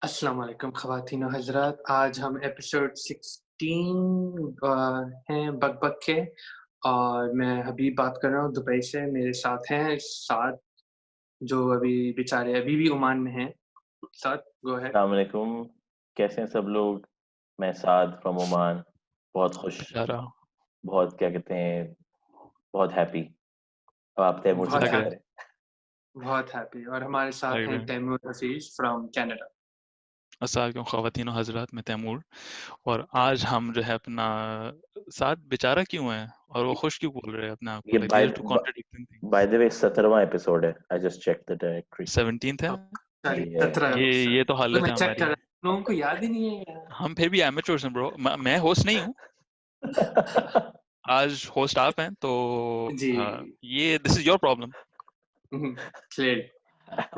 अस्सलाम वालेकुम ख़वातीन और हज़रात। आज हम एपिसोड 16 हैं बक-बक के और मैं हबीब बात कर रहा हूँ दुबई से। मेरे साथ हैं साद जो अभी बेचारे अभी भी ओमान में हैं। साद गो अहेड। अस्सलाम वालेकुम, कैसे हैं सब लोग? मैं साद फ्रॉम ओमान, बहुत खुश, बेचारा बहुत क्या कहते हैं, बहुत हैप्पी। अब आप तैमूर से बहुत बात लगे हैप्पी करें। बहुत हैप्पी और हमारे साथ हैं लगे तैमूर हफ़ीज़ फ्रॉम कनाडा। अस्सलाम वालेकुम ख़वातीन और हज़रात, मैं तैमूर। और आज हम जो है अपना साथ बेचारा क्यों है और वो खुश क्यों बोल रहे हैं अपने आप को, ये like by these are two contradicting by things. The way 17वां एपिसोड है। I just checked the directory. 17th है। ओह! सॉरी ये 17 ये ये तो मैं हालत है चेक कर हमारी। रहा था। लोगों को याद ही नहीं है यार। हम फिर भी एमेच्योर्स हैं ब्रो। मैं होस्ट नहीं हूँ, आज होस्ट आप हैं तो जी। ये this is your problem. Hmm, clearly.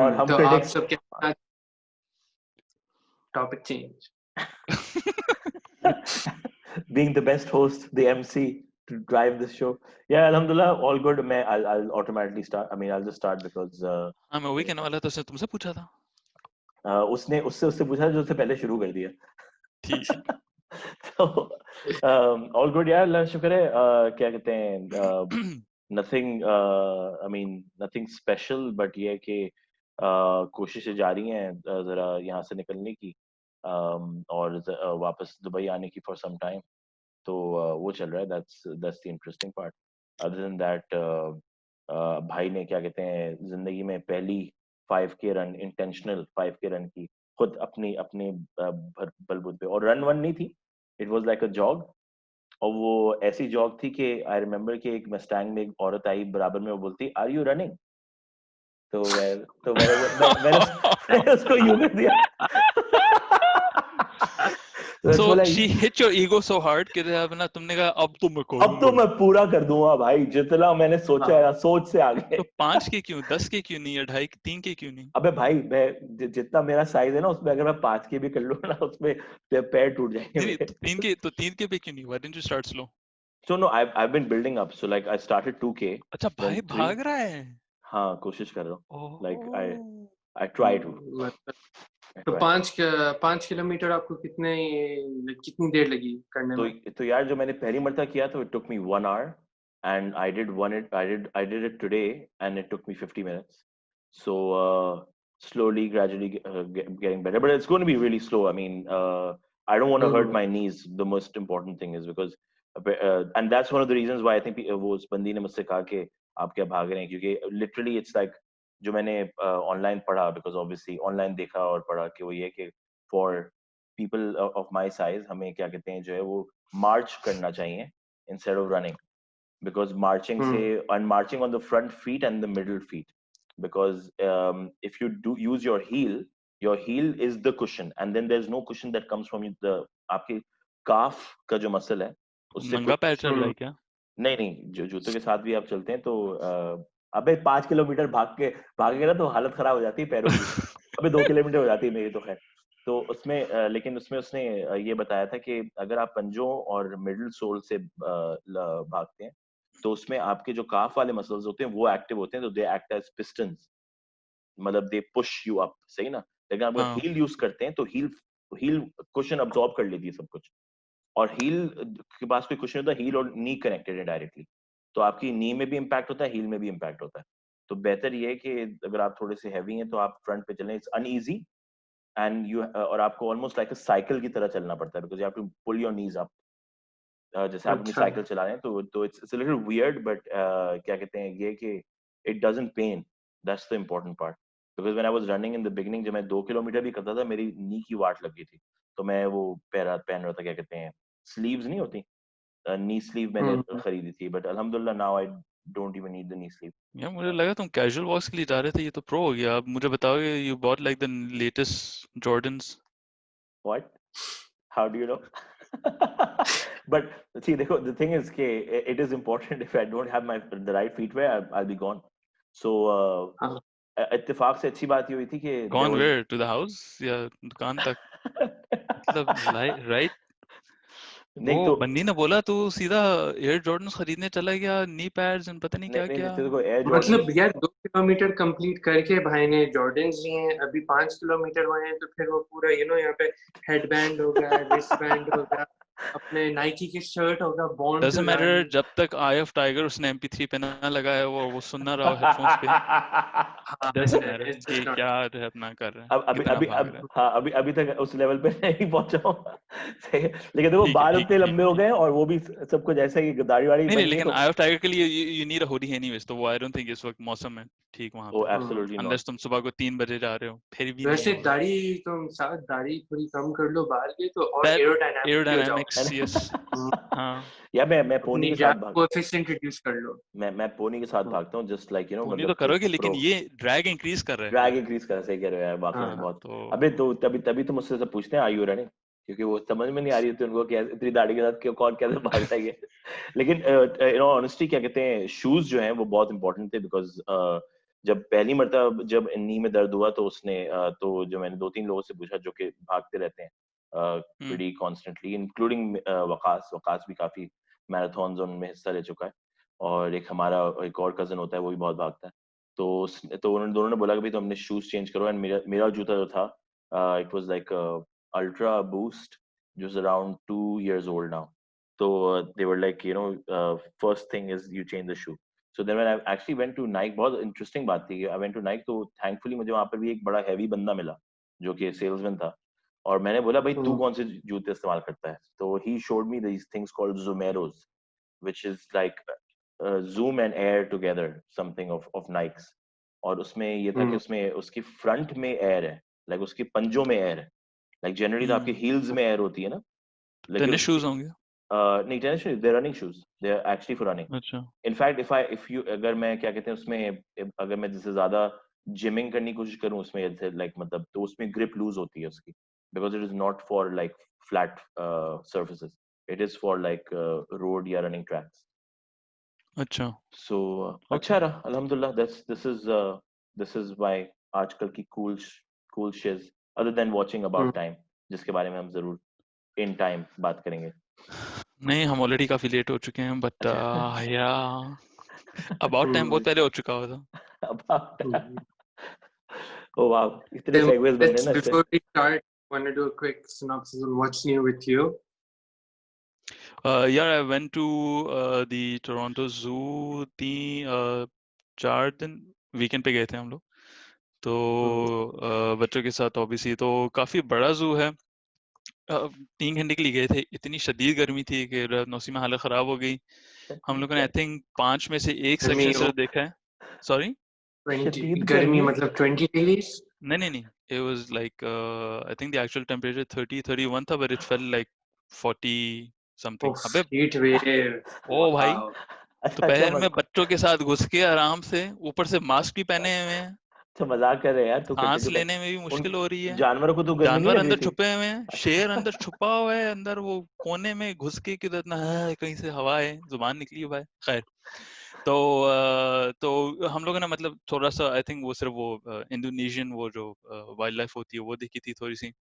और हम तो आप प्रेडिक्ट सब क्या topic change. being the best host, the MC to drive this show. Yeah, alhamdulillah, all good. I'll automatically start. I mean, I'll just start because हाँ, मैं वही कहने वाला था, उसने तुमसे पूछा था। उसने उससे उससे पूछा जो उससे पहले शुरू कर दिया। ठीक है। तो ऑल गुड यार, अल्लाह का शुक्र है। क्या कहते हैं, nothing, I mean nothing special, but ये है कि कोशिशें जारी हैं जरा यहाँ से निकलने की, और वापस दुबई आने की फॉर सम टाइम। तो वो चल रहा है। That's the interesting part. Other than that, भाई ने क्या कहते हैं जिंदगी में पहली 5K run, intentional 5K run की, खुद अपनी अपने बलबूते पे। और रन वन नहीं थी, it was like a jog. और वो ऐसी जॉग थी कि आई रिमेम्बर कि एक मस्टैंग में एक औरत आई बराबर में, वो बोलती आर यू रनिंग। तो मैंने मैंने उसको यूं कर दिया। तो इट्स So बोला she hit your ego so hard कि अपना तुमने कहा अब तो मैं अब तो करूंगा मैं ही। पूरा कर दूंगा भाई, जितना मैंने सोचा हाँ, है, सोच से आगे। तो 5 के क्यों, 10 के क्यों नहीं, या 2.5 3 के क्यों नहीं? अबे भाई, मैं जितना मेरा साइज है ना, उसमें अगर मैं 5 के भी कर लूँ ना, उसमें पैर टूट जाएंगे नहीं नहीं, मेरे। तो 3 के पे क्यों नहीं? Why didn't you start slow? So no, I've been building up. So like I started 2K, अच्छा then भाई 3. भाग रहा है। हाँ, कोशिश कर रहा हूँ। Like oh. I try to. मतलब I तो try. 5 किलोमीटर आपको कितनी देर लगी करने तो में? तो यार, जो मैंने पहली मरतबा किया तो it took me 1 hour, and I did it today, and it took me 50 minutes. So slowly, gradually getting better, but it's going to be really slow. I mean, I don't want to hurt hmm, my knees. The most important thing is because, and that's one of the reasons why I think वो उस बंदी ने मुझसे कहा कि आप क्या भाग रहे हैं, क्योंकि literally it's like जो मैंने ऑनलाइन पढ़ा, because obviously ऑनलाइन देखा और पढ़ा कि वो ये कि for people of my size, हमें क्या कहते हैं जो है वो मार्च करना चाहिए instead of running, because marching हुँ, से and marching on the front feet and the middle feet, because if you do use your heel is the cushion, and then there's no cushion that comes from the आपके calf का जो muscle है उससे नंगा कुछ पैर चल रहा हुँ। है क्या? नहीं नहीं, जो जूतों के साथ भी आप चलते हैं तो अबे 5 किलोमीटर भागेंगे ना तो हालत खराब हो जाती है पैरों की। अबे 2 किलोमीटर हो जाती है मेरी तो खैर। तो उसमें लेकिन उसमें उसने ये बताया था कि अगर आप पंजों और मिडिल सोल से भागते हैं तो उसमें आपके जो काफ वाले मसल्स होते हैं वो एक्टिव होते हैं, तो दे एक्ट एज पिस्टन्स, मतलब दे पुश यू अप, सही ना। लेकिन आप अगर हाँ। हील यूज करते हैं तो हील कुशन अब्सॉर्ब कर लेती है सब कुछ, और हील के पास कोई कुछ नहीं होता, हील और नी कनेक्टेड है डायरेक्टली। तो आपकी नी में भी इम्पैक्ट होता है, हील में भी इम्पैक्ट होता है। तो बेहतर ये है कि अगर आप थोड़े से हैवी हैं तो आप फ्रंट पे चलें। इट्स अनईजी, एंड यू और आपको ऑलमोस्ट लाइक अ साइकिल की तरह चलना पड़ता है, because you have to pull your knees up. जैसे आप अपनी अच्छा, साइकिल चला रहे हैं तो it's a little weird, but क्या कहते हैं ये कि it doesn't pain. That's the important part, because when I was running in the beginning, जब मैं 2 किलोमीटर भी करता था, मेरी नी की वाट लग गई थी। तो मैं वो पहन रहा था, क्या कहते हैं, स्लीव्स नहीं होती, नी स्लीव मैंने हुँ। खरीदी थी, बट अल्हम्दुलिल्लाह now I don't even need the knee sleeve. यार मुझे लगा तुम कैजुअल वॉक्स के लिए जा रहे थे, ये तो प्रो हो गया। अब मुझे बताओगे you bought like the latest Jordans? What? How do you know? But see देखो, द थिंग इज कि it is important, if I don't have my the right footwear I will be gone. So हाँ, इत्तेफाक से अच्छी बात ये हुई थी कि there gone was where, to the house या दुकान तक? मतलब राइट। नहीं वो तो बन्नी ने बोला तू सीधा एयर जॉर्डन्स खरीदने चला गया, नी पैड्स पता नहीं क्या नहीं क्या। तेरे को एयर जॉर्डन मतलब यार 2 किलोमीटर कंप्लीट करके भाई ने जॉर्डन्स लिए हैं, अभी 5 किलोमीटर हुए हैं, तो फिर वो पूरा यहाँ पे हेडबैंड होगा, रिस्ट बैंड होगा, अपने नाइकी की शर्ट होगा, born to doesn't matter, run. जब तक आई ऑफ टाइगर उसने MP3 पे ना लगाया है, वो सुन ना रहा हो हेडफोन्स पे, हाँ डजंट मैटर इट्स कि जस्ट नॉट। क्या अपना कर रहा है, अब अभी कितना अभी भाग अब रहा है। हाँ अभी तक उस लेवल पे नहीं पहुंचा हूँ सही है। लेकिन देखो ठीक है, बाल ठीक उतने है, ठीक लंबे है, हो ठीक गए है। हैं और वो भी सबको जैसे ही दाढ़ी वाड़ी नहीं नहीं, बन गई लेकिन तो आई ऑफ टाइगर के लिए you need a hoodie anyways, तो वो आई डोंट थिंक इस वक्त मौसम है ठीक वहां ओ पे, एब्सोल्युटली नॉट। अनलेस तुम सुबह को 3 बजे जा रहे हो, फिर भी नहीं वैसे होगा। दाढ़ी तुम साथ दाढ़ी थोड़ी कम कर लो बाल की, तो और दैट एरोडायनामिक भी हो एरोडायनामिक्स, जाओगे। यस। हम्म, हाँ, या मैं पोनी अपनी के साथ रैप भाग कोएफिशिएंट रिड्यूस कर लो। मैं पोनी के साथ हम्म, भागता हूँ जस्ट लाइक पुण्य तो मतलब करोगे, प्रो लेकिन ये ड्रैग इंक्रीज कर रहा है ड्रैग यार, इंक्रीज कर सही कह रहे हो यार वाकई में हाँ बहुत। अबे तो तो तभी तभी तो मुझसे सब पूछते हैं आर यू रनिंग, क्योंकि वो समझ में नहीं आ रही होती उनको कि इतनी दाढ़ी के साथ क्यों कौन कैसे भागता है ये। लेकिन ऑनेस्टली क्या कहते हैं शूज जो हैं वो बहुत इंपॉर्टेंट थे बिकॉज जब पहली मरतबा जब नी में दर्द हुआ तो तो जो मैंने 2-3 लोगों से पूछा जो कि भागते रहते हैं हम्म प्रीटी कॉन्स्टेंटली इंक्लूडिंग वकास भी काफी मैराथन उनमें हिस्सा ले चुका है, और एक और कजन होता है वो भी बहुत भागता है। तो उन्होंने दोनों ने बोला कि भाई तो हमने शूज चेंज करो, एंड मेरा जूता जो था it was like ultra boost जो is around 2 years old now. So they were like first thing is you change the shoe. So then when I actually went to Nike, बहुत interesting बात थी, I went to Nike तो thankfully मुझे वहां पर भी एक बड़ा हैवी बंदा मिला जो कि सेल्समैन था, और मैंने बोला भाई तू कौन से जूते इस्तेमाल करता है, तो ही showed me these things called Zomeros, which is like Zoom and Air together, something of Nikes. और उसमें ये था कि उसमें उसकी फ्रंट में एयर है, लाइक उसके पंजों में एयर है, लाइक जनरली तो आपके हील्स में एयर होती है ना, लेकिन टेनिस उसकी शूज होंगे। नहीं tennis shoes, they running shoes, they are actually for running. अच्छा, इनफैक्ट इफ यू अगर मैं क्या कहते हैं उसमें अगर मैं जैसे ज्यादा जिमिंग करने की कोशिश करूं उसमें जैसे लाइक मतलब तो उसमें ग्रिप लूज होती है उसकी, because it is not for like flat surfaces, it is for like road या रनिंग ट्रैक्स। अच्छा, सो ओके। अच्छा रहा अल्हम्दुलिल्लाह, दिस इज व्हाई आजकल की cool shiz other than watching about time, जिसके बारे में हम जरूर इन टाइम बात करेंगे। नहीं, हम ऑलरेडी काफी लेट हो चुके हैं, बट अच्छा या अबाउट टाइम बहुत पहले हो चुका हुआ था। about oh wow, इतने segues बन रहे हैं ना इससे। Before we start, want to do a quick synopsis on what's new with you? Yeah, I went to the Toronto Zoo 4 दिन वीकेंड पे गए थे हम लोग, तो बच्चों के साथ ऑब्वियसली, तो काफी बड़ा जू है। 3 घंटे के लिए गए थे, इतनी शदीद गर्मी थी कि नौसी में हालत खराब हो गई। हम लोगों ने आई थिंक 5 में से 1 गर्मी सेक्शन सिर्फ देखा है। सॉरी, 20 शदीद गर्मी गर्मी। मतलब 20 degrees? नहीं, it was like I think the actual temperature 30-31 था, but it felt like 40 something। Oof, अबे heat wave. ओ भाई, Wow. अच्छा दोपहर में बच्चों के साथ घुस के आराम से, ऊपर से मास्क भी पहने हुए हैं, अच्छा मजाक कर रहे हैं यार, तू सांस कंटिन्यू कर। लेने में भी उन मुश्किल हो रही है। जानवरों को तो गर्मी नहीं जानवर लग रही अंदर थी? छुपे हुए हैं, शेर अच्छा अंदर छुपा हुआ है, अंदर वो कोने में घुस के किधर इतना कहीं से हवा है, जुबान निकली है भाई। खैर, तो हम लोगों ने मतलब थोड़ा सा आई थिंक वो सिर्फ वो इंडोनेशियन वो जो वाइल्ड लाइफ होती है वो देखी थी थोड़ी सी।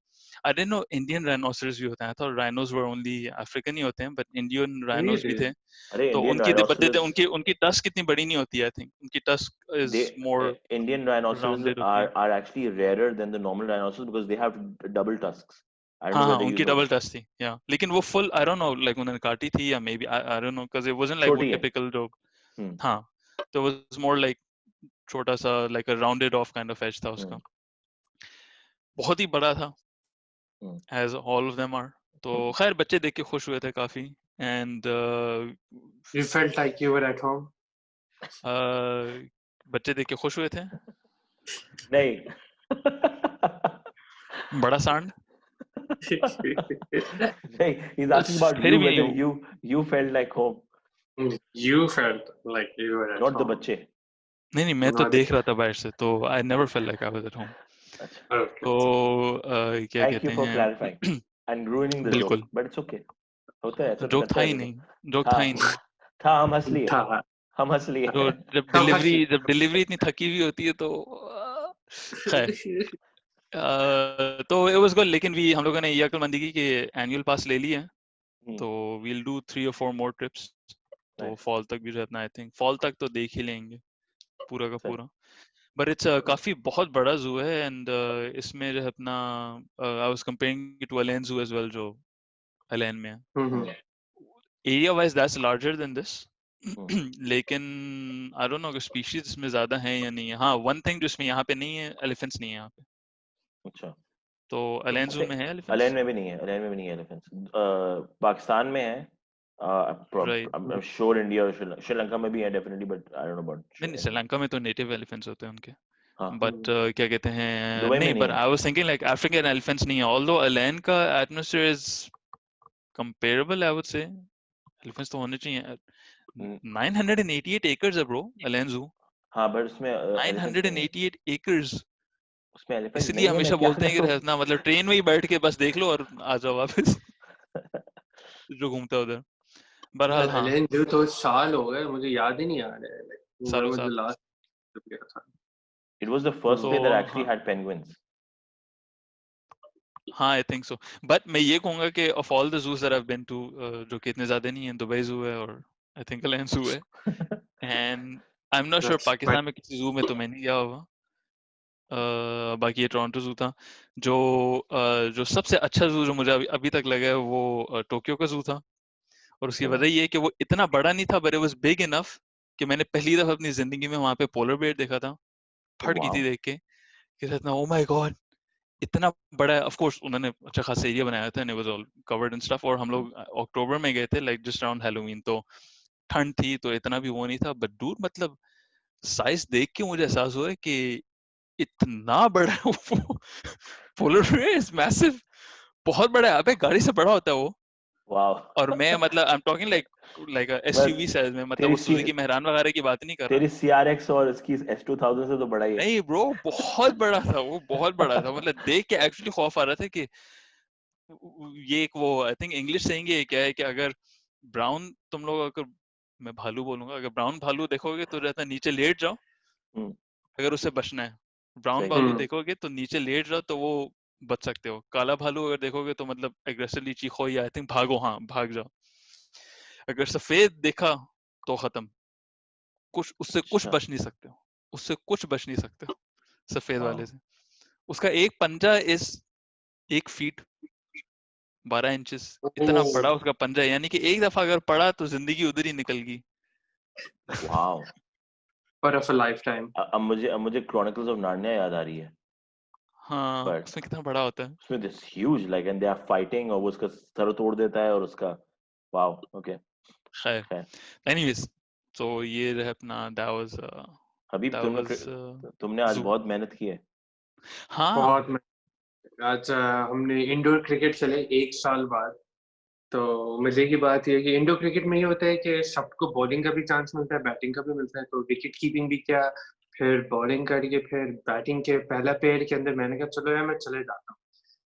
I didn't know Indian rhinoceros भी होता है, तो राइनोस वर ओनली अफ्रीकन ही होते हैं, बट इंडियन राइनोस भी Really? थे। अरे तो इंडियन उनकी राइनोसरस, उनकी उनकी टस्क कितनी बड़ी नहीं होती है, आई थिंक उनकी tusk they is more Indian rhinoceros rounded होती है। are actually rarer than the normal rhinoceros because they have double tusks. I don't know हाँ, whether you उनकी know डबल this. टस्ट थी, या लेकिन वो full I don't know, like उन्होंने काटी थी या maybe I don't know, because it wasn't like वो छोटी है। टिपिकल जो। हम्म हाँ, तो इट वाज मोर लाइक छोटा सा, like a rounded off kind of edge था हम्म उसका। बहुत ही बड़ा था, hmm as all of them are. तो हम्म। खैर बच्चे देख के खुश हुए थे काफी, and You felt like you were at home? बच्चे देख के खुश हुए थे। नहीं बड़ा सांड। नहीं, he's asking about फिर you, भी whether नहीं, you felt like home, You felt like you were at not the home. बच्चे। नहीं मैं तो Not देख रहा था बाहर से, तो I never felt like I was at home. अच्छा, okay. तो क्या थैंक यू कहते फॉर हैं क्लैरिफाइंग एंड ruining the बिल्कुल, joke, but it's okay, होता है, ऐसा तो जोक था करते हैं ही देखो। नहीं, जोक था हाँ ही नहीं। था, हम हंस लिए, था हम हंस लिए। तो कब हंसी? जब डिलीवरी इतनी थकी हुई होती है तो खैर, तो इट वाज गुड। लेकिन भी हम लोगों ने ये अक्लमंदी की कि एनुअल पास ले लिया है, तो we'll do 3 or 4 more trips. तो Nice. fall तक भी जो है अपना I think fall तक तो देख ही लेंगे पूरा का सही। पूरा। But it's काफी बहुत बड़ा zoo है and इसमें जो है अपना I was comparing it to Alain Zoo as well जो Alain में है। Area wise that's larger than this. लेकिन I don't know कि species इसमें ज्यादा हैं या नहीं है। हाँ one thing जो इसमें यहाँ पे नहीं है elephants नहीं है यहाँ पे। अच्छा। तो Alain Zoo में है अलेन elephants? में भी नहीं है, अलेन में भी नहीं है एलिफेंट्स। पाकिस्तान में है, Right. I'm sure इंडिया और श्रीलंका में भी है definitely, but I don't no नहीं अबाउट। श्रीलंका में तो native elephants होते हैं उनके। हाँ, बट क्या कहते हैं दुबई में नहीं नहीं but है। I was thinking like African elephants नहीं है although Alain का atmosphere is comparable I would say elephants तो होने चाहिए 988 acres है bro Alain Zoo हाँ, बट उसमें एलिफेंट्स नहीं है, 988 acres उसमें एलिफेंट इसलिए नहीं है, मैं हमेशा क्या बोलते हैं कि करूं? रहना मतलब ट्रेन में ही बैठ के बस देख लो और आ जाओ वापस जो घूमता है उधर बहरहाल हाँ एलेन जो तो साल हो गए मुझे याद ही नहीं आ रहा है सालों मुझे साल लास्ट गया था। It was the first तो place that actually हाँ had penguins. हाँ आई थिंक सो बट मैं ये कहूंगा कि of all the juice that I have been to जो कि इतने ज्यादा नहीं है दुबई जू है और आई थिंक अलायंस जू है and I am not sure That's my Pakistan में किसी जू में तो मैं नहीं गया होगा बाकी ये टोरंटो जू था जो जो सबसे अच्छा जू जो मुझे अभी तक लगा है वो टोक्यो का जू था और उसकी वजह ये है कि वो इतना बड़ा नहीं था but it was big enough कि मैंने पहली दफा अपनी जिंदगी में वहां पे पोलर बेयर देखा था फट गई थी Wow. देख के कि इतना ओ माय गॉड इतना बड़ा है ऑफ कोर्स उन्होंने अच्छा खासा एरिया बनाया था and it was all covered and stuff और हम लोग अक्टूबर में गए थे लाइक जस्ट अराउंड हैलोवीन तो ठंड थी तो इतना भी वो नहीं था बट दूर मतलब साइज देख के मुझे एहसास हुआ है कि इतना बड़ा है वो पोलर बेयर इज मैसिव बहुत बड़ा है अबे गाड़ी से बड़ा होता है वो Wow. और मैं मतलब I am talking like SUV बस साइज में मतलब तेरी वो सुजुकी मेहरान वगैरह की बात नहीं कर रहा तेरी CRX और इसकी S2000 से तो बड़ा ही है। नहीं ब्रो बहुत बड़ा था वो बहुत बड़ा था मतलब देख के एक्चुअली खौफ आ रहा था कि ये एक वो आई थिंक इंग्लिश सेइंग ये क्या है कि अगर ब्राउन तुम लोग अगर मैं भालू बोलूंगा अगर ब्राउन भालू देखोगे तो रहता है नीचे लेट जाओ हम्म, अगर उससे बचना है ब्राउन सही। भालू देखोगे तो नीचे लेट जाओ तो वो बच सकते हो काला भालू अगर देखोगे तो मतलब एग्रेसिवली चीखो या आई थिंक भागो हाँ भाग जाओ अगर सफेद देखा तो खत्म कुछ उससे कुछ अच्छा। बच नहीं सकते हो उससे कुछ बच नहीं सकते हो सफेद वाले Wow. से उसका एक पंजा इस 1 फीट 12 इंचेस इतना बड़ा उसका पंजा है यानी कि एक दफा अगर पड़ा तो जिंदगी उधर ही निकल गई Wow. for of a lifetime. अब मुझे Chronicles of Narnia याद आ रही है, हाँ but उसमें कितना बड़ा होता है उसमें this huge like and they are fighting और वो उसका सर तोड़ देता है और उसका wow. Okay. खैर खैर, एनीवेज तो ये रहे अपना हबीब that तुमने was तुमने आज zoo बहुत मेहनत की है। हाँ बहुत आज हमने इंडोर क्रिकेट चले 1 साल बाद। तो मजे की बात ये है कि इंडोर क्रिकेट में ये होता है कि सबको बॉलिंग का भी चांस मिलता है बैटिंग का भी मिलता है तो विकेट कीपिंग भी किया फिर बॉलिंग करके फिर बैटिंग के पहला पेयर के अंदर मैंने कहा चलो यार मैं चले जाता हूँ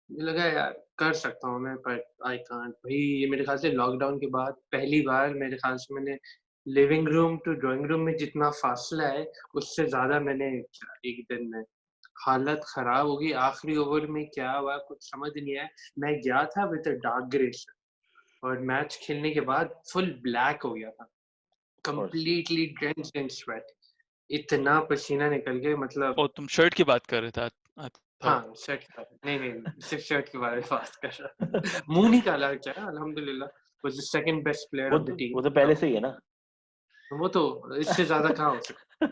मुझे लगा यार कर सकता हूँ मैं पर आई कांट भाई ये मेरे ख्याल से लॉकडाउन के बाद पहली बार मेरे ख्याल से मैंने living room to drawing room में जितना फासला है उससे ज्यादा मैंने किया एक दिन में हालत खराब हो गई आखिरी ओवर में क्या हुआ कुछ समझ नहीं आया मैं गया था विद डार्क ग्रे और मैच खेलने के बाद फुल ब्लैक हो गया था Of course. Completely drenched in sweat इतना पसीना निकल गया मतलब और तुम शर्ट की बात कर रहे थे I thought हाँ शर्ट की बात नहीं नहीं सिर्फ शर्ट के बारे में बात कर रहा मुंह नहीं काला क्या अल्हम्दुलिल्लाह was the second best player वो ऑफ द टीम वो तो पहले से ही है ना। वो तो इससे ज्यादा कहाँ हो सकता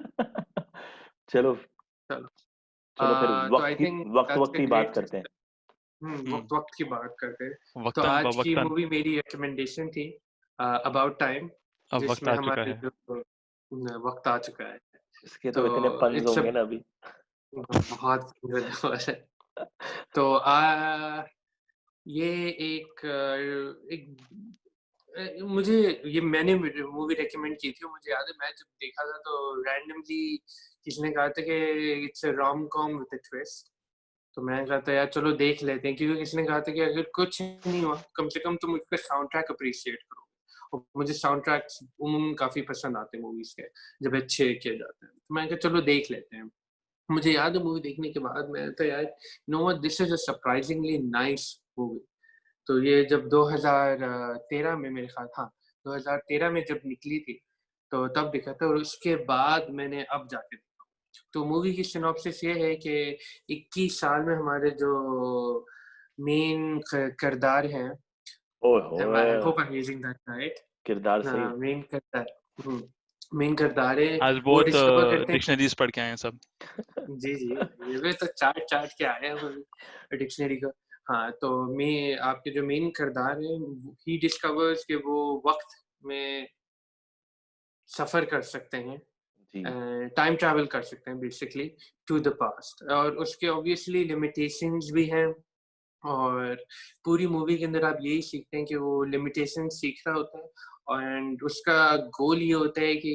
चलो चलो चलो फिर तो आई थिंक वक्त दैट्स वक्त अ की बात ग्रेट करते हैं। वक्त वक्त की बात करते हैं तो वक्तन आज की बवक्तन मूवी मेरी रिकमेंडेशन थी अबाउट टाइम अब वक्त जिसमें आ चुका हमारे है जो वक्त आ चुका है इसके तो तो इतने पन्स इट्स अ होंगे ना अभी। बहुत है तो ये मुझे ये मैंने मूवी रेकमेंड की थी और मुझे याद है मैं जब देखा था तो रैंडमली किसी ने कहा था कि it's a rom com with a twist तो मैंने कहा था यार चलो देख लेते हैं क्योंकि किसी ने कहा था कि अगर कुछ नहीं हुआ कम से कम तुम उसका साउंड ट्रैक अप्रिशिएट करो और मुझे साउंड ट्रैक्स उम्म काफी पसंद आते हैं मूवीज के जब अच्छे किए जाते हैं तो मैंने कहा चलो देख लेते हैं मुझे याद है मूवी देखने के बाद मैं तो यार no this is a surprisingly nice movie तो ये जब 2013 में मेरे ख्याल, हाँ 2013 में जब निकली थी तो तब देखा था, और उसके बाद मैंने अब जाके देखा। तो मूवी की सिनॉप्सिस ये है कि 21 साल में हमारे जो मेन किरदार हैं, ओए आई होए, hope I am using that right, किरदार सही। मेन किरदार, मेन किरदार है, आज वो बहुत डिस्कवर करते हैं। डिक्शनरीज पढ़ के आए हैं सब। जी जी, ये भी तो चाट के आए हैं डिक्शनरी का। हाँ, तो मैं आपके जो मेन किरदार है, ही डिस्कवर्स कि वो वक्त में सफर कर सकते हैं, जी टाइम ट्रैवल कर सकते हैं बेसिकली टू द पास्ट, और उसके ऑब्वियसली लिमिटेशंस भी हैं। और पूरी मूवी के अंदर आप यही सीखते हैं कि वो लिमिटेशन सीख रहा होता है, एंड उसका गोल ये होता है कि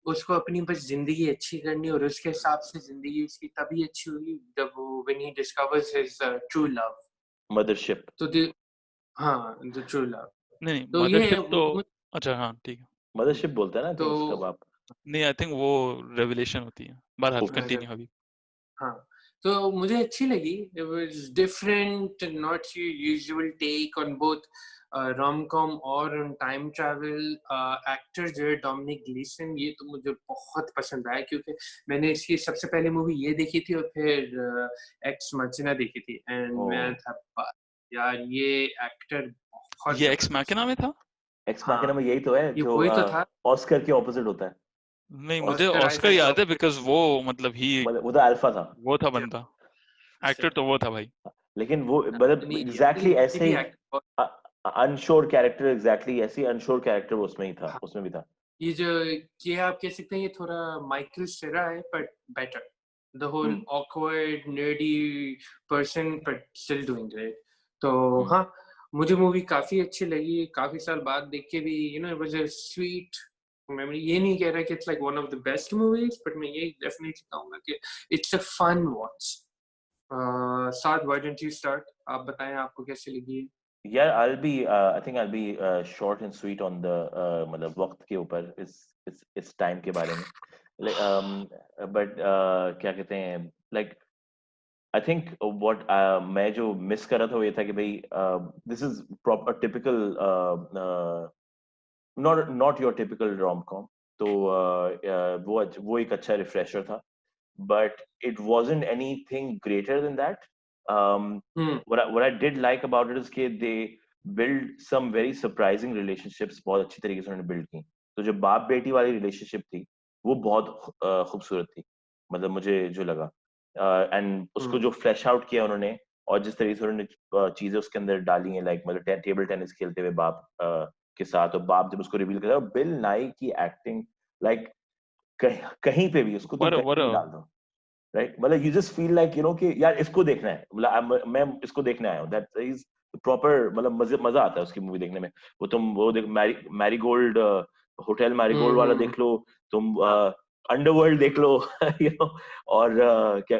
उसको अपनी बस जिंदगी अच्छी करनी, और उसके हिसाब से जिंदगी उसकी तभी अच्छी होगी जब वो when he discovers his true love. Mothership. तो हाँ, द ट्रू लव। नहीं नहीं, तो ये मदरशिप तो अच्छा, हाँ ठीक है। मदरशिप बोलते हैं ना, आई तो थिंक उसका बाप। नहीं, आई थिंक वो रेवलेशन होती है। बहरहाल कंटिन्यू अभी। हाँ, तो मुझे अच्छी लगी। It was different, not your usual take on both rom com और ऑन टाइम ट्रैवल। एक्टर जो है डोमिनिक ग्लीसन, ये तो मुझे बहुत पसंद आया, क्योंकि मैंने इसकी सबसे पहले मूवी ये देखी थी और फिर एक्स मachina देखी थी, एंड ओ, मैं था यार ये एक्टर बहुत ये एक्स जबरदस्त मैकिना में था। एक्स मैकिना हाँ, में यही तो है ये जो वही तो था। ऑस्कर के ऑपोजिट होता है। नहीं, मुझे ऑस्कर ऑस्कर आइजैक याद है का बिकॉज वो मतलब ही वो तो अल्फा था। वो था बंदा। एक्टर तो वो था भाई। लेकिन वो मतलब नहीं, एग्जैक्टली ये ऐसे भी ही एक्टर। अनश्योर कैरेक्टर, एग्जैक्टली ऐसे ही अनश्योर कैरेक्टर उसमें ही था, उसमें भी था। ये जो ये आप कह सकते हैं, ये थोड़ा माइकल सेरा है but better, the whole hmm awkward nerdy person but still doing great. तो हम्म हाँ, मुझे मूवी काफी अच्छी लगी, काफी साल बाद देख के भी, it was a sweet memory. ये नहीं कह रहा कि it's like one of the best movies, but मैं ये डेफिनेटली कहूंगा कि it's a fun watch. Saad, why don't you start? आप बताएं आपको कैसी लगी? यार I think I'll be short and sweet on the मतलब वक्त के ऊपर, इस टाइम के बारे में। बट क्या कहते हैं, लाइक आई थिंक व्हाट मैं जो मिस कर रहा था वो ये था कि भाई this is proper typical, not your typical rom com. तो वो एक अच्छा रिफ्रेशर था, but it wasn't anything greater than that. Um, hmm what I did like about it is कि they build some very surprising relationships, बहुत अच्छी तरीके से उन्होंने build की। तो जो बाप बेटी वाली रिलेशनशिप थी वो बहुत खूबसूरत थी, मतलब मुझे जो लगा, एंड उसको हम्म जो फ्लैश आउट किया उन्होंने, और जिस तरीके से उन्होंने चीजें उसके अंदर डाली हैं, लाइक मतलब टेबल टेनिस खेलते हुए बाप के साथ, और बाप जब उसको रिवील करता है, बिल नाई की एक्टिंग, लाइक कहीं पे भी उसको तुम व्हाट कहीं व्हाट भी डाल दो, राइट? मतलब यू जस्ट फील लाइक कि यार इसको देखना है, मतलब मैं इसको देखने आया हूँ, दैट इज प्रॉपर, मतलब मजा आता है उसकी मूवी देखने में। वो तुम वो देख, मैरीगोल्ड, होटल मैरीगोल्ड वाला हम्म, देख लो, तुम हाँ, अंडरवर्ल्ड देख लो, यू नो, और क्या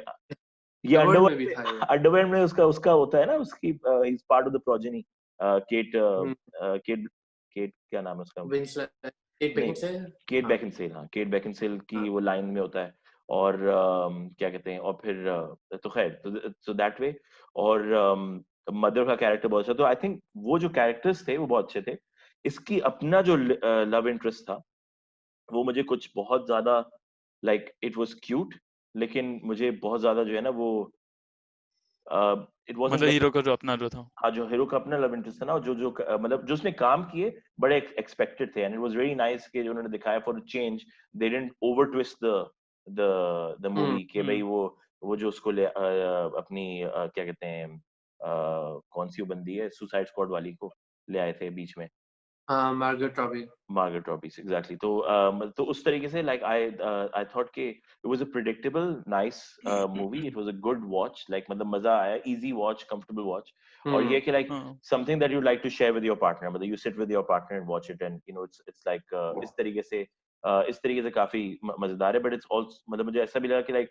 ये द वर्ल्ड में अंडरवर्ल्ड भी में, था ये। अंडरवर्ल्ड में उसका उसका होता है ना, उसकी is part of the progeny, Kate hmm, Kate Kate क्या नाम है उसका? विंसलेट, केट नहीं, बेकिनसेल। केट हाँ बेकिनसेल, हाँ केट बेकिनसेल की हाँ। वो लाइन में होता है। और क्या कहते हैं, और फिर तो खैर, तो दैट वे। और मदर का कैरेक्टर बहुत अच्छा, तो आई थिंक वो जो कैरेक्टर्स थे वो बहुत अच्छे थे। इसकी अपना जो लव इंटरेस्ट था वो मुझे कुछ बहुत ज्यादा, लाइक इट वाज क्यूट, लेकिन मुझे बहुत ज्यादा जो है ना वो, इट वाजंट मतलब लाइक, हीरो का जो अपना जो था। हाँ जो हीरो का अपना लव इंटरेस्ट था ना, मतलब जो उसने काम किए बड़े एक्सपेक्टेड थे, and it was very nice कि जो उन्होंने दिखाया for change, they didn't over twist the movie, कि भाई वो जो उसको अपनी क्या कहते हैं, कौन सी वो बंदी है सुसाइड स्क्वाड वाली को ले आए थे बीच में, हाँ, Margaret Robbie. Margaret Robbie's, exactly. तो उस तरीके से, लाइक आई थॉट कि it was a predictable nice movie, it was a good watch, like मतलब मजा आया, इजी वॉच, कंफर्टेबल वॉच। और ये कि लाइक हाँ, something that you like to share with your partner, मतलब you sit with your partner and watch it, and it's like इस तरीके से काफी मजेदार है, बट इट्स ऑल्सो, मतलब मुझे ऐसा भी लगा कि लाइक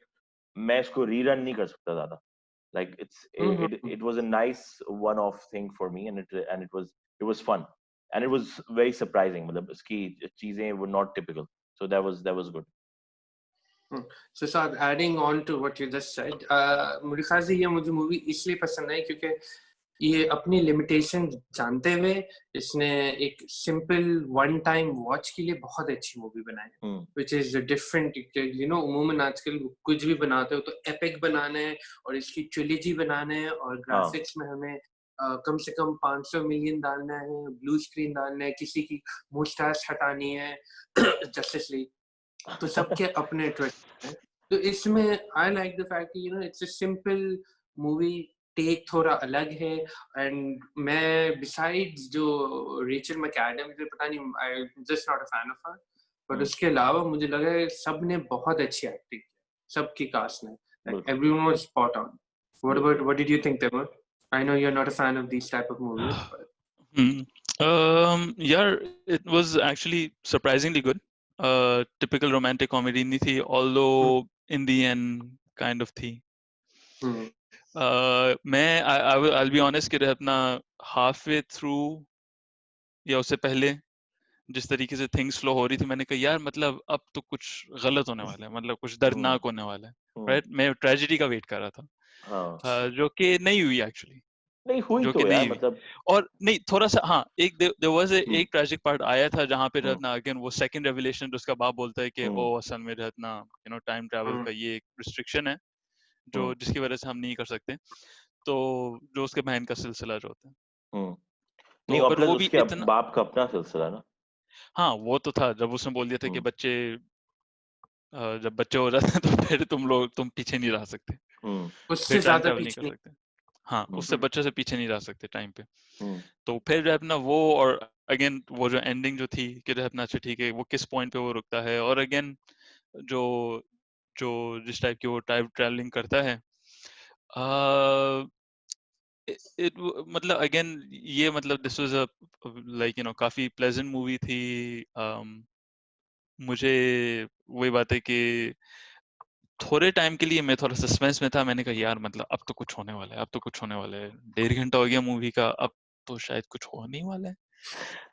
मैं इसको रीरन नहीं कर सकता ज्यादा, like it was a nice one off thing for me, and it was fun, and it was very surprising, मतलब इसकी चीजें were not typical, so that was good. So Saad, adding on to what you just said, मुझे ख्याल से ये मुझे movie इसलिए पसंद आई क्योंकि ये अपनी लिमिटेशन जानते हुए इसने एक सिंपल वन टाइम वॉच के लिए बहुत अच्छी मूवी बनाई है, विच इज डिफरेंट। उमूमन आजकल कुछ भी बनाते हो तो एपिक बनाना है और इसकी ट्रिलॉजी बनाना है और ग्राफिक्स में हमें कम से कम 500 मिलियन डालना है, ब्लू स्क्रीन डालना है, किसी की मुस्टैच हटानी है जस्टिस लीग, तो सबके अपने ट्विस्ट हैं। तो इसमें आई लाइक द फैक्ट कि it's a simple movie, take थोड़ा अलग है। एंड मैं बिसाइड्स जो रेचल मैकएडम्स, मुझे पता नहीं, I just not a fan of her, but उसके अलावा मुझे लगा है सब ने बहुत अच्छी एक्टिंग की, सबकी कास्ट ने, like everyone was spot on. What did you think, Timur? I know you're not a fan of these type of movies, but Yeah, it was actually surprisingly good. Typical romantic comedy नहीं थी, although in the end kind of थी. I'll be honest कि अपना halfway through या उससे पहले जिस तरीके से थिंग्स फ्लो हो रही थी, मैंने कहा यार मतलब अब तो कुछ गलत होने वाला है, मतलब कुछ दर्दनाक होने वाला है, राइट? मैं ट्रेजेडी का वेट कर रहा था, जो कि नहीं हुई एक्चुअली, नहीं हुई तो यार मतलब, और नहीं थोड़ा सा, हाँ, एक देयर वाज एक ट्रेजिक पार्ट आया था जहाँ पे रहना अगेन वो सेकंड रेवलेशन, जो उसका बाप बोलता है कि ओ असल में रहना टाइम ट्रैवल का ये एक रिस्ट्रिक्शन है जो जिसकी वजह से हम नहीं कर सकते, तो जो उसके बहन का सिलसिला जो होता है, नहीं, तो और बट प्लस वो भी उसके इतना, बाप का अपना सिलसिला ना, हाँ वो तो था जब उसने बोल दिया था कि बच्चे जब बच्चे हो जाते हैं तो फिर तुम पीछे नहीं रह सकते, उससे टाइम ज्यादा ट्रैवल नहीं कर पीछे सकते, हाँ उससे बच्चे से पीछे नहीं रह सकते टाइम पे। हम्म, तो फिर जो है अपना वो, और अगेन वो जो एंडिंग जो थी कि जो है अपना, अच्छा ठीक है वो किस पॉइंट पे वो रुकता है, और अगेन जो जो जिस टाइप की वो टाइम ट्रैवलिंग करता है, मतलब अगेन ये मतलब दिस वाज अ लाइक काफी प्लेजेंट मूवी थी। मुझे वही बात है कि थोड़े टाइम के लिए मैं थोड़ा सस्पेंस में था, मैंने कहा यार मतलब अब तो कुछ होने वाला है, अब तो कुछ होने वाला है, 1.5 घंटा हो गया मूवी का, अब तो शायद कुछ होने ही वाला है,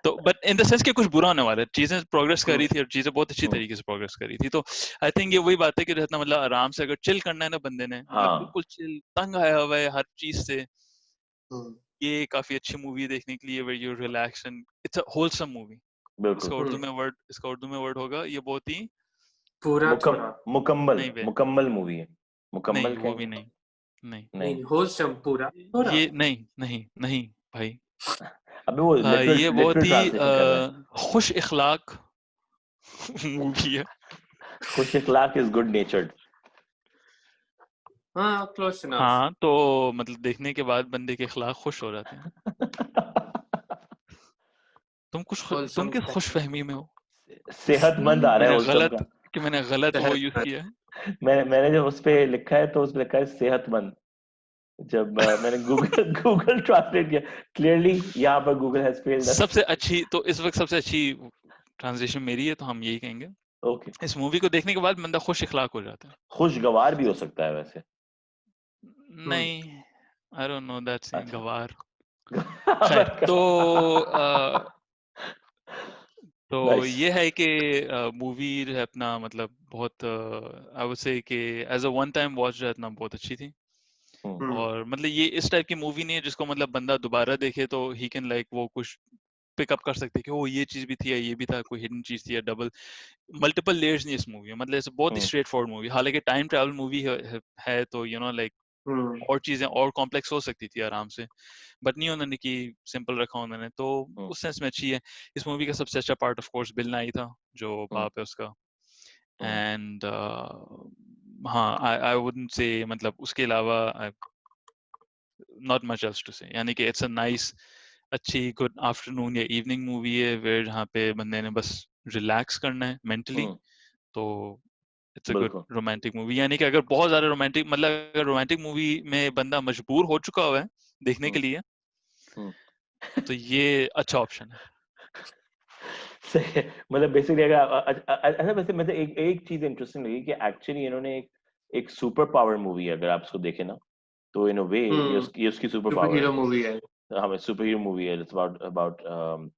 तो बट इन द सेंस कि कुछ बुरा होने वाला है, चीजें प्रोग्रेस कर रही थी और चीजें बहुत अच्छी तरीके से प्रोग्रेस कर रही थी, तो आई थिंक ये वही बात है कि रहना मतलब आराम से अगर चिल करना है ना बंदे ने, मतलब बिल्कुल चिल, तंग आया हुआ है हर चीज से, ये काफी अच्छी मूवी देखने के लिए, where you relax and it's a wholesome movie. इसका उर्दू में वर्ड होगा, ये बहुत ही पूरा थोड़ा मुकम्मल मूवी है, मुकम्मल नहीं, वो भी कहेंगे, नहीं, नहीं नहीं, होलसम पूरा थोड़ा, ये नहीं भाई, अबे वो ये बहुत लिटरल ही ट्रांसलेशन कर रहा है, खुश इखलाक मूवी है। खुश इखलाक इज गुड नेचर्ड। हाँ, क्लोज इनफ। हाँ, तो मतलब देखने के बाद बंदे के इखलाक खुश हो जाते हैं। तुम किस खुशफहमी में हो? सेहतमंद आ रहा है होलसम का, मैंने गलत वो यूज किया है। मैंने जब उस पे लिखा है तो उस पे लिखा है सेहतमंद, जब मैंने गूगल ट्रांसलेट किया, क्लियरली यहाँ पर गूगल हैज फेल्ड अस। सबसे अच्छी तो इस वक्त सबसे अच्छी ट्रांसलेशन मेरी है, तो हम यही कहेंगे। ओके, इस मूवी को देखने के बाद बंदा खुश इखलाक हो जाता है। खुशगवार भी हो सकता है वैसे। नहीं, आई डोंट नो दैट सेइंग, अच्छा गवार। खैर, तो नाइस। ये है कि मूवी जो है अपना मतलब बहुत, आई वुड से कि as a one time watch जो है अपना बहुत अच्छी थी, और मतलब ये इस टाइप की मूवी नहीं है जिसको मतलब बंदा दोबारा देखे तो ही कैन लाइक वो कुछ पिकअप कर सकते कि ओ ये चीज भी थी या ये भी था, कोई हिडन चीज थी या डबल मल्टीपल लेयर्स नहीं इस मूवी में, मतलब इट्स बहुत ही स्ट्रेट फॉरवर्ड मूवी, हालांकि टाइम ट्रैवल मूवी है तो लाइक और चीजें और कॉम्प्लेक्स हो सकती थी आराम से, बट नहीं उन्होंने की सिंपल रखा उन्होंने, तो उस सेंस में अच्छी है। इस मूवी का सबसे अच्छा पार्ट ऑफ कोर्स बिल नाई था, जो बाप है उसका, एंड हाँ आई वुडंट से मतलब उसके अलावा नॉट मच एल्स टू से, यानी कि इट्स अ नाइस अच्छी गुड आफ्टरनून या इवनिंग मूवी है वेयर जहाँ पे बंदे ने बस रिलैक्स करना है मेंटली, तो इट्स अ गुड बिल्कुल रोमांटिक मूवी। यानी कि अगर बहुत ज्यादा रोमांटिक, मतलब अगर रोमांटिक मूवी में बंदा मजबूर हो चुका हुआ है देखने के लिए, तो ये अच्छा ऑप्शन है। सही, मतलब बेसिकली अगर अच्छा, वैसे मतलब एक चीज इंटरेस्टिंग लगी कि एक्चुअली इन्होंने एक सुपर पावर मूवी है, अगर आप उसको देखें ना, तो इन अ वे ये उसकी सुपर सुपर पावर हीरो है। मूवी है। हमें सुपर हीरो मूवी है, इट्स अबाउट अबाउट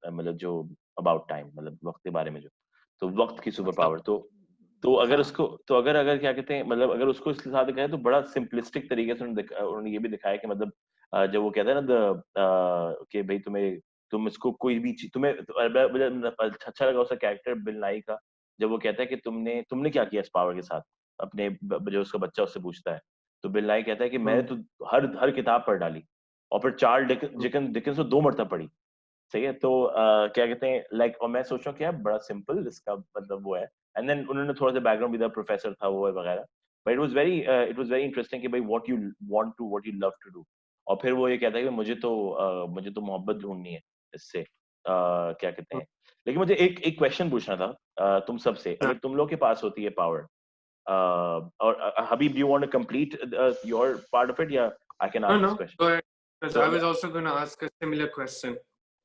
मतलब जो अबाउट टाइम, मतलब वक्त के बारे में, जो तो वक्त की सुपर मतलब पावर, तो अगर उसको, तो अगर क्या कहते हैं, मतलब अगर उसको इसके साथ दिखाया तो बड़ा सिंपलिस्टिक तरीके से उन्होंने ये भी दिखाया कि मतलब जब वो कहता है ना कि भाई तुम इसको कोई भी चीज तुम्हें मुझे अच्छा लगा उसका कैरेक्टर बिल नाई का, जब वो कहता है कि तुमने क्या किया इस पावर के साथ, अपने जो उसका बच्चा उससे पूछता है, तो बिल नाई कहता है कि मैंने तो हर हर किताब पढ़ डाली, और फिर चार्ल्स डिकेंस को 2 मरतबा पढ़ी। सही है। तो क्या कहते हैं लाइक, और मैं सोच रहा हूँ कि यार बड़ा सिंपल इसका मतलब वो है, एंड देन उन्होंने थोड़ा सा बैकग्राउंड भी दिया, प्रोफेसर था वो वगैरह, but it was very interesting कि भाई what you love to do. और फिर वो ये कहता है कि मुझे तो मोहब्बत ढूंढनी है इससे, क्या कहते हैं। लेकिन मुझे एक एक क्वेश्चन पूछना था तुम सबसे, अगर तुम लोग के पास होती है पावर, और Habib, you want to complete your part of it, या I can No, ask this no, question? go ahead. Because तो I was also going to ask a similar question,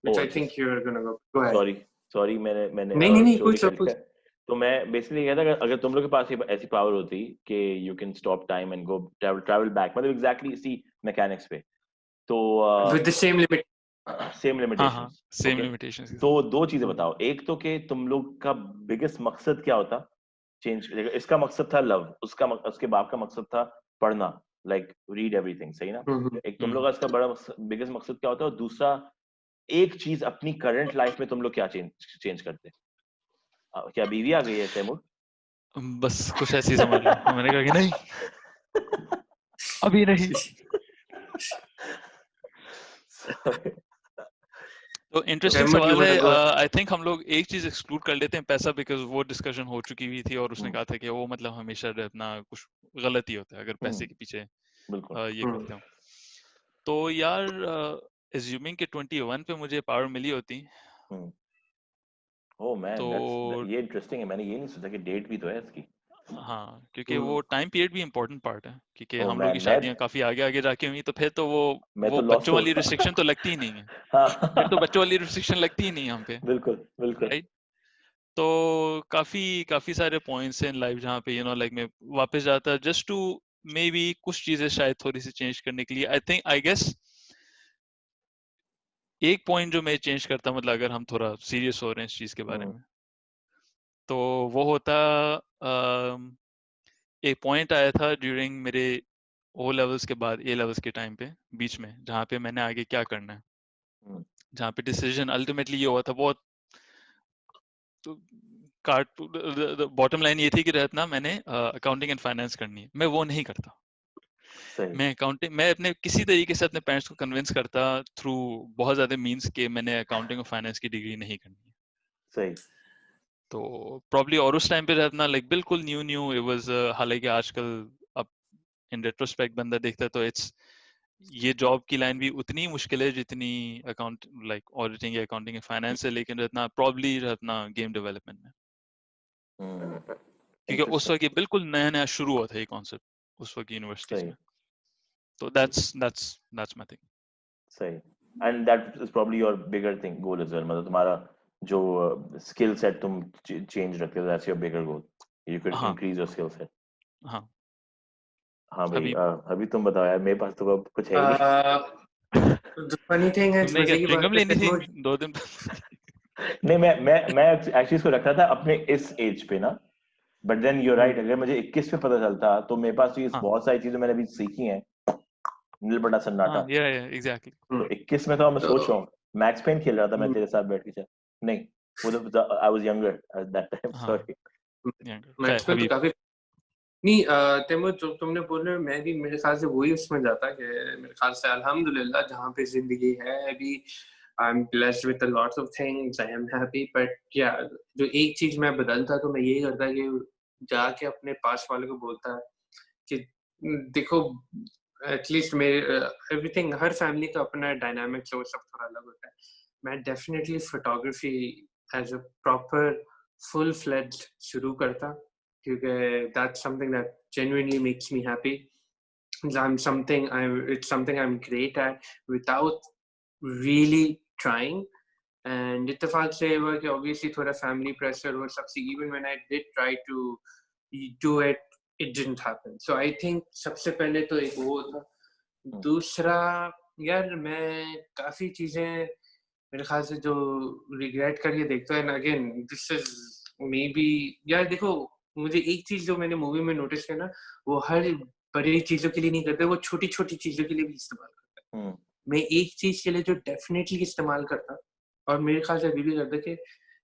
which oh I अच्छा, think you're going to go. Go ahead. Sorry sorry, मैंने नहीं नहीं नहीं, चोरी पूछ लो कर लिया। पूछ। तो मैं बेसिकली कहता, अगर तुम लोग के पास ऐसी पावर होती कि you can stop time and go travel back, मतलब एग्जैक्टली इसी मैकेनिक्स पे, तो With the same limit. Same हाँ लिमिटेशंस, सेम ओके। लिमिटेशंस के तो साथ। 2 चीजें बताओ, एक तो कि तुम लोग का बिगेस्ट मकसद क्या होता चेंज, इसका मकसद था लव, उसके बाप का मकसद था पढ़ना, लाइक रीड एवरीथिंग, सही ना? हम्म एक तुम लोग का इसका बड़ा बिगेस्ट मकसद क्या होता है, और दूसरा एक चीज अपनी करंट लाइफ में तुम लोग क्या चेंज करते? क्या बीवी आ गई है तैमूर? बस कुछ ऐसे ही समझ लो। मैंने कहा कि नहीं, अभी नहीं। Sorry. तो इंटरेस्टिंग Taimun, you सवाल want है। to go? आई थिंक हम लोग एक चीज एक्सक्लूड कर लेते हैं, पैसा, बिकॉज वो डिस्कशन हो चुकी हुई थी और उसने हम्म, कहा था कि वो मतलब हमेशा अपना कुछ गलत ही होता है अगर पैसे के पीछे बिल्कुल। ये करते हो। तो यार एज्यूमिंग कि 21 पे मुझे पावर मिली होती हम्म। ओह मैन, तो ये इंटरेस्टिंग है, मैंने ये नहीं सोचा कि डेट भी तो है इसकी। हाँ, क्योंकि वो टाइम पीरियड भी इम्पोर्टेंट पार्ट है, क्योंकि ओह हम लोग की मैन, शादियां काफी आगे आगे जाके हुई, तो फिर तो मैं वो तो लॉस्ट बच्चों हो वाली गया। रिस्ट्रिक्शन तो लगती ही नहीं है। फिर तो हाँ, बच्चों वाली रिस्ट्रिक्शन लगती ही नहीं है हम पे, बिल्कुल बिल्कुल। राइट? तो काफी काफी सारे पॉइंट्स हैं इन लाइफ जहाँ पे लाइक मैं वापस जाता जस्ट टू मे बी कुछ चीजें शायद थोड़ी सी चेंज करने के लिए। आई गेस एक पॉइंट जो मैं चेंज करता, मतलब अगर हम थोड़ा सीरियस हो रहे हैं इस चीज के बारे हम्म में, तो वो होता अम, एक पॉइंट आया था ड्यूरिंग मेरे ओ लेवल्स के बाद ए लेवल्स के टाइम पे, बीच में, जहाँ पे मैंने आगे क्या करना है, हम्म जहाँ पे डिसीजन अल्टीमेटली ये हुआ था बहुत। तो कार्ड बॉटम लाइन ये थी कि रहतना मैंने अकाउंटिंग एंड फाइनेंस करनी है, मैं वो नहीं करता। सही मैं अपने किसी तरीके से अपने पेरेंट्स को कन्विंस करता थ्रू बहुत ज्यादा मींस के मैंने अकाउंटिंग और फाइनेंस की डिग्री नहीं करनी है। सही। तो प्रॉब्ली, और उस टाइम पे रहना लाइक बिल्कुल न्यू न्यू इट वाज। हालांकि आजकल अब इन रेट्रोस्पेक्ट बंदा देखता है तो इट्स, ये जॉब की लाइन भी उतनी ही मुश्किल है जितनी अकाउंट लाइक ऑडिटिंग या अकाउंटिंग या फाइनेंस है, लेकिन रहना प्रॉब्ली रहना गेम डेवलपमेंट में, क्योंकि उस इंटरेस्टिंग। वक्त ये बिल्कुल नया नया शुरू हुआ था ये कॉन्सेप्ट उस वक्त यूनिवर्सिटीज सही में। तो दैट्स माय थिंग। सही। And that is probably your bigger thing goal as well, मतलब तुम्हारा जो स्किल सेट तुम चेंज रखते हो, that's your bigger goal, you can हाँ इंक्रीज योर स्किल सेट। हाँ। हाँ भाई, अभी अभी तुम बताओ यार, मेरे पास तो अब कुछ है ही नहीं। The funny thing है, तुमने क्या मजे की च्युइंगम बात है लेनी थी तैमूर। 2 दिन? नहीं, मैं एक्चुअली इसको रखा था अपने इस एज पे ना, बट देन यू राइट, अगर मुझे 21 पे पता चलता तो मेरे पास तो ये हाँ बहुत सारी चीजें मैंने अभी सीखी हैं, नील बड़ा सन्नाटा। हाँ, ये एग्जैक्टली। तो 21 में तो मैं सोच तो रहा हूँ, मैक्स पेन खेल रहा था मैं तेरे साथ बैठ के, नहीं, वो तो I was younger at that time, हाँ, सॉरी। खैर मैक्स में तो हबीब। काफी नहीं। तैमूर, जो तुमने बोले, मैं भी मेरे ख्याल से वही उसमें जाता कि मेरे ख्याल से अल्हम्दुलिल्लाह जहाँ पे जिंदगी है अभी, I am blessed with a lots of things, I am happy, but या जो एक चीज मैं बदलता तो मैं यही करता कि जाके अपने पास वाले को बोलता कि देखो, एटलीस्ट मेरे एवरीथिंग, हर फैमिली का अपना डायनामिक्स है, वो सब थोड़ा अलग होता है। मैं definitely photography as a proper full fledged शुरू करता, क्योंकि that's something that genuinely makes me happy. It's something I'm great at without really trying. And इत्तेफाक से हुआ कि obviously थोड़ा family pressure और सबसे, even when I did try to do it, it didn't happen. So I think सबसे पहले तो एक वो था। दूसरा, यार मैं काफी चीजें मेरे ख्याल से जो रिग्रेट करके देखता है, again this is may be, यार देखो, मुझे एक चीज जो मैंने मूवी में नोटिस किया ना, वो हर बड़ी चीजों के लिए नहीं करते, वो छोटी छोटी चीजों के लिए भी इस्तेमाल करते मैं एक चीज के लिए जो डेफिनेटली इस्तेमाल करता, और मेरे ख्याल से अभी भी करता, कि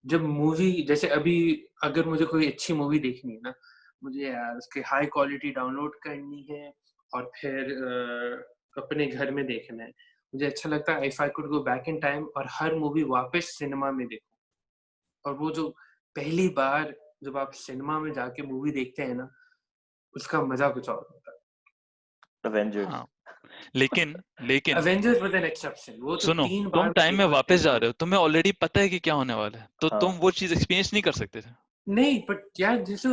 जब मूवी, जैसे अभी अगर मुझे कोई अच्छी मूवी देखनी है ना, मुझे यार उसकी हाई क्वालिटी डाउनलोड करनी है और फिर अपने घर में देखना है। मुझे अच्छा लगता है if I could go back in time और हर मूवी वापस सिनेमा में देखूं, और वो जो पहली बार जब आप सिनेमा में जाके मूवी देखते हैं ना, उसका मजा कुछ और होता है। Avengers. हाँ, लेकिन लेकिन अवेंजर्स विद एन एक्सेप्शन, वो तो सुनो, 3 तुम बार टाइम में देखा वापस जा सिनेमा में। रहे हो, तुम्हें ऑलरेडी पता है कि क्या होने वाला है, तो तुम हाँ वो चीज एक्सपीरियंस नहीं कर सकते थे। नहीं, बट यार जैसे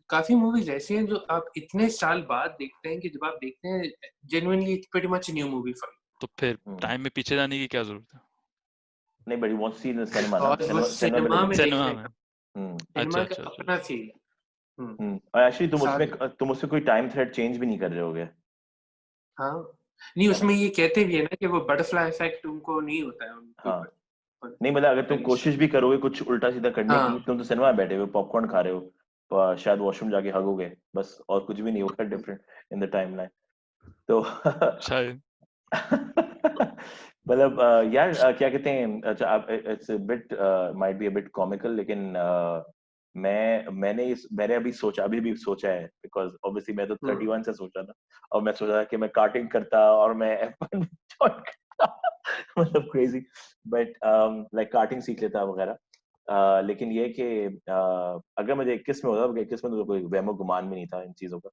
काफी मूवीज ऐसी हैं जो आप इतने साल बाद देखते हैं कि जब आप देखते हैं genuinely it's pretty much new movie for तो फिर हम्म, टाइम में पीछे जाने की क्या जरूरत है? नहीं but you want to see it in the cinema you, ना और वो सिनेमा में सिनेमा देखने में सिनेमा देखने में? का, हम्म अच्छा सिनेमा का अच्छा अच्छा। अपना फील है। और एक्चुअली साथ, तुम उससे कोई टाइम थ्रेड चेंज भी नहीं कर रहे होगे, हाँ नहीं, है ना? उसमें ये कहते भी है ना कि वो बटरफ्लाई इफेक्ट उनको नहीं होता है उनके हाँ ऊपर। नहीं मतलब अगर तुम कोशिश भी करोगे कुछ उल्टा सीधा करने की, हाँ तुम तो सिनेमा में बैठे हो, पॉपकॉर्न खा रहे हो, शायद वॉशरूम जाके हगोगे, बस और कुछ भी नहीं होगा डिफरेंट इन द टाइमलाइन। तो शायद। मतलब यार क्या कहते हैं, अच्छा it's a bit might be a bit comical, लेकिन मैंने अभी भी सोचा है, बिकॉज ऑब्वियसली मैं तो 31 से सोचा था, और मैं सोचा था कि मैं कार्टिंग करता और मैं F1 जॉइन करता, मतलब क्रेजी, बट लाइक कार्टिंग सीख लेता वगैरह। लेकिन ये कि अगर मुझे 21 में होता, 21 में तो कोई वहमो गुमान भी नहीं था इन चीजों का,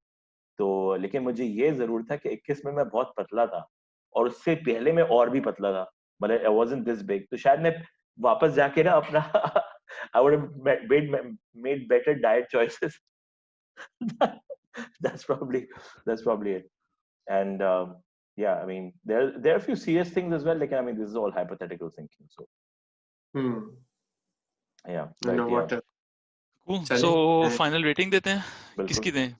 तो लेकिन मुझे ये जरूर था कि 21 में मैं बहुत पतला था, और उससे पहले मैं और भी पतला था, मतलब आई वाज़न्ट दिस बिग, तो शायद मैं वापस जाके ना अपना I would have made better diet choices. that's probably that's probably it. And yeah, I mean there are a few serious things as well, like I mean this is all hypothetical thinking, so yeah, but yeah, cool, so चले। Final rating देते हैं, बिल्कुल। किसकी दें?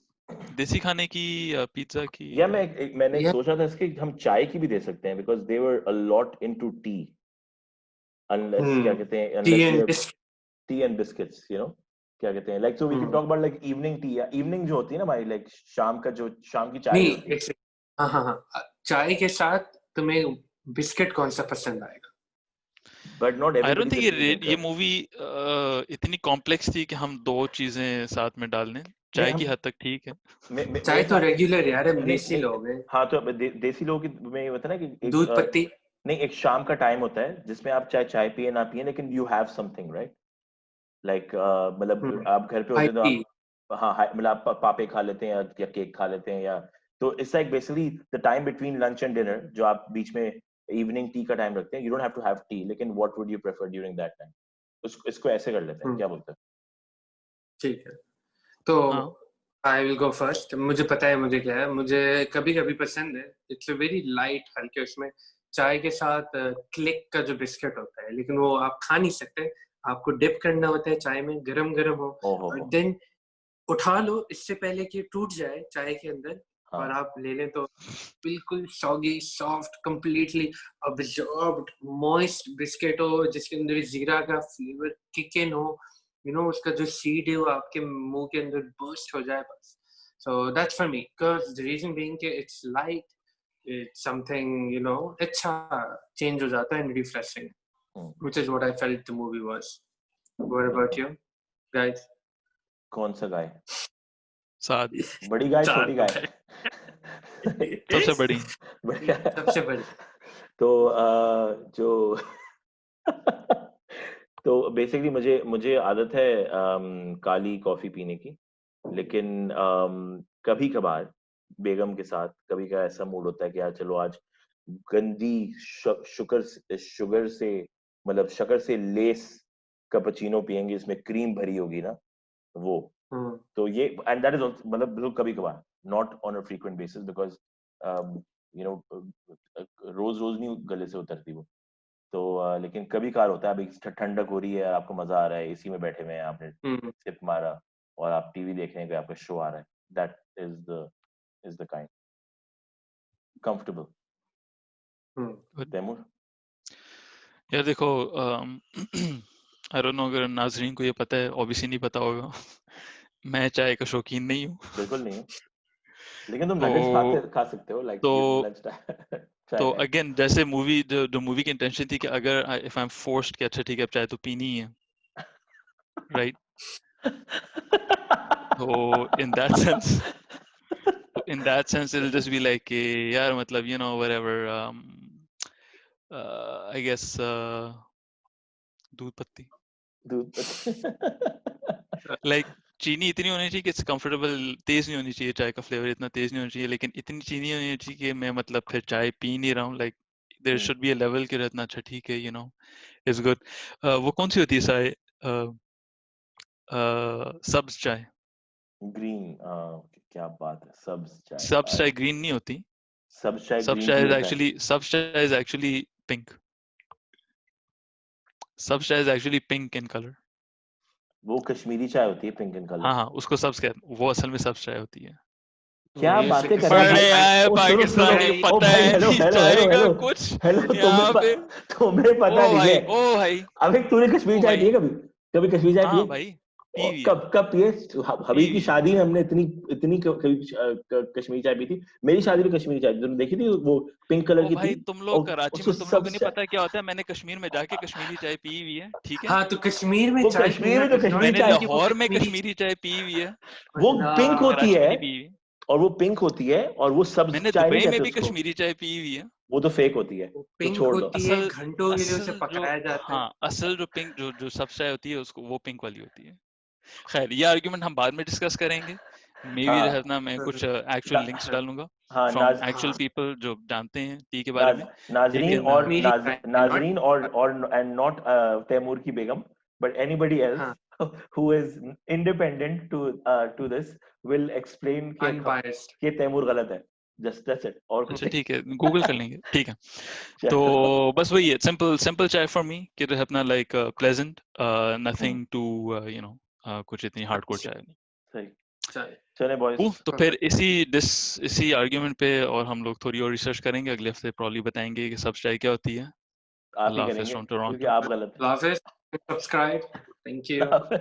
देसी खाने की या पिज्जा की या या मैंने एक या सोचा था इसके, हम चाय की भी दे सकते हैं, because they were a lot into tea, unless क्या कहते हैं, tea unless you and have biscuit. Tea and biscuits, you know, क्या कहते हैं, like so we can talk about like evening tea, या इवनिंग जो होती है ना हमारी, लाइक शाम की चाय नहीं, जो होती है। हाँ हाँ हाँ, चाय के साथ तुम्हें बिस्किट कौन सा पसंद आएगा? But not I don't everybody is think a T ये ड्रिंकर। मूवी इतनी कॉम्प्लेक्स थी कि हम दो चीजें साथ में डाल लें। नहीं चाय की हम हद तक ठीक है। चाय मेरे तो साथ रेगुलर यार, हम नहीं देसी नहीं, लोग हैं। हाँ तो देसी लोगों की में ये होता है ना कि एक दूध पत्ती। नहीं, एक शाम का टाइम होता है जिसमें आप चाहे चाय पिए ना पिए, लेकिन you have something right, like मतलब आप घर पे हाई होते हैं तो टी। आप, हाँ मतलब आप पापे खा लेते हैं या केक खा लेते हैं, या तो it's like basically the time between lunch and dinner, जो आप बीच में इवनिंग टी का टाइम रखते हैं, you don't have to have tea, लेकिन what would you prefer during that time, इसको ऐसे कर लेते हैं, क्या बोलते हैं? ठीक है, तो हाँ, आई विल गो फर्स्ट। मुझे पता है मुझे क्या है, मुझे कभी कभी पसंद है, इट्स अ वेरी लाइट, हल्के उसमें चाय के साथ क्लिक का जो बिस्किट होता है, लेकिन वो आप खा नहीं सकते, आपको डिप करना होता है चाय में, गरम गरम हो, ओहो और हो, देन उठा लो इससे पहले कि टूट जाए चाय के अंदर, और हाँ आप ले लें तो बिल्कुल soggy soft, completely absorbed moist biscuit हो, जिसके अंदर जीरा का फ्लेवर किक इन हो, उसका जो सीड है वो आपके मुंह के अंदर बर्स्ट हो जाए बस। So that's for me, because the reason being कि इट्स लाइट, इट्स समथिंग, अच्छा चेंज हो जाता है and refreshing, which is what I felt the movie was. What about बिल्कुल। You guys? कौन सा गाय? साथ बड़ी गाय, छोटी चार गाय? सबसे बड़ी। बड़ी गाय। सबसे बड़ी। तो जो तो बेसिकली मुझे मुझे आदत है काली कॉफी पीने की, लेकिन कभी कभार बेगम के साथ कभी का ऐसा मूड होता है कि यार चलो आज गंदी शुगर से, मतलब शक्कर से लेस कैपुचिनो पियेंगे, इसमें क्रीम भरी होगी ना वो, तो ये एंड दैट इज मतलब बिल्कुल कभी कभार, not on a frequent basis, because you know रोज रोज नहीं गले से उतरती वो, तो लेकिन कभी कभार होता है, अभी ठंडक हो रही है, आपको मजा आ रहा है, एसी में बैठे हुए हैं, आपने सिप मारा और आप टीवी देख रहे हैं, आपका शो आ रहा है, that is the kind comfortable. Taimur? यार देखो, आई डोंट नो अगर नाजरीन को ये पता है, ऑब्वियसली नहीं पता होगा। मैं चाय का शौकीन नहीं हूँ। बिल्कुल नहीं हो, लेकिन तुम तो नगेट्स खा सकते हो, लाइक तो ड्यूरिंग लंच टाइम। तो अगेन जैसे मूवी जो मूवी की इंटेंशन थी कि अगर इफ आई एम फोर्स्ड कि अच्छा ठीक है अब चाय तो पीनी ही है, राइट? तो in that sense it will just be like कि यार मतलब you know whatever I guess doodh patti like चीनी इतनी होनी चाहिए कि इट्स कंफर्टेबल, तेज नहीं होनी चाहिए, चाय का फ्लेवर इतना तेज नहीं होना चाहिए, लेकिन इतनी चीनी होनी चाहिए कि मैं मतलब फिर चाय पी नहीं रहा हूँ, like there should be a level कि इतना अच्छा ठीक है, यू नो इट्स गुड। वो कौन सी होती है चाय? सब्ज चाय। ग्रीन, क्या बात है, सब्ज चाय ग्रीन नहीं होती। सब्ज चाय सब्ज ग्रीन चाय टी इज होता है। एक्चुअली सब्ज चाय इज एक्चुअली पिंक। सब्ज चाय is actually pink in colour. वो कश्मीरी चाय होती है पिंक इन कलर। हाँ, उसको सब्ज कहते हैं, वो असल में सब्ज चाय होती है। क्या ये बातें कर रहे हैं बड़े भाई? आए ओ सुनो सुनो, पाकिस्तानी को ओ पता भाई, है हेलो नहीं हेलो चाय हेलो का हेलो कुछ हेलो, यहाँ पे। तुम्हें पता ओ नहीं भाई, है? ओ भाई, अबे तूने कश्मीरी ओ चाय पी भाई, है कभी? कभी कश्मीरी चाय पी हाँ है? भाई, पी हुई है, कब कब पिए? पी हबीब की हुई है। शादी में हमने इतनी इतनी कभी कश्मीरी चाय पी थी। मेरी शादी में कश्मीरी चाय तुमने देखी थी, वो पिंक कलर ओ की थी। भाई, तुम लोग और कराची उसको में, तुम लोग को सब नहीं पता क्या होता है? मैंने कश्मीर में जाके कश्मीरी चाय पी हुई है, ठीक है? हाँ, तो कश्मीर में वो चाय कश्मीर पीना में तो डज नॉट कश्मीरी मैंने चाय, मीन कि वो लाहौर में कश्मीरी कश्मीरी चाय पी हुई है, वो पिंक अल्लाह। होती कराची में है, नहीं पी हुई है। और वो पिंक होती है, और वो सब्ज मैंने चाय नहीं दुबई में कहते भी उसको। कश्मीरी चाय पी हुई है। वो तो फेक होती है, वो तो पिंक छोड़ दो। होती है, असल घंटों के लिए उसे असल जो पकाया जाता है। हाँ, असल जो पिंक जो सब्ज चाय होती है उसको वो पिंक वाली होती है। खैर, ये आर्गुमेंट हम बाद में डिस्कस करेंगे। मे बी हाँ, जो है ना, मैं कुछ एक्चुअल लिंक्स ना, डालूंगा हाँ, फ्रॉम एक्चुअल हाँ, पीपल जो जानते हैं टी के बारे में। नाजरीन लेकिन और कश्मीरी चाय नॉट। नाजरीन और एंड नॉट तैमूर की बेगम, बट एनीबडी हाँ, else who is independent to this will explain unbiased. कि तैमूर गलत है। जस्ट दैट्स इट, और कुछ अच्छा नहीं। ठीक है, गूगल कर लेंगे, ठीक है। तो चलो, बस वही है, simple simple chai for me कि जो है अपना like pleasant, hmm, nothing too you know कुछ इतनी हार्डकोर अच्छा, चाय नहीं। सही। चल, चले बॉयज, तो फिर परफेक्ट। इसी आर्ग्यूमेंट पे और हम लोग थोड़ी और रिसर्च करेंगे, अगले हफ्ते प्रॉब्ली बताएंगे कि सब चाय क्या होती है। आप ही अल्लाह हाफिज करेंगे फ्रॉम क्योंकि टोरंटो। आप गलत अल्लाह हाफ़िज़, सब्सक्राइब, थैंक यू। हैं।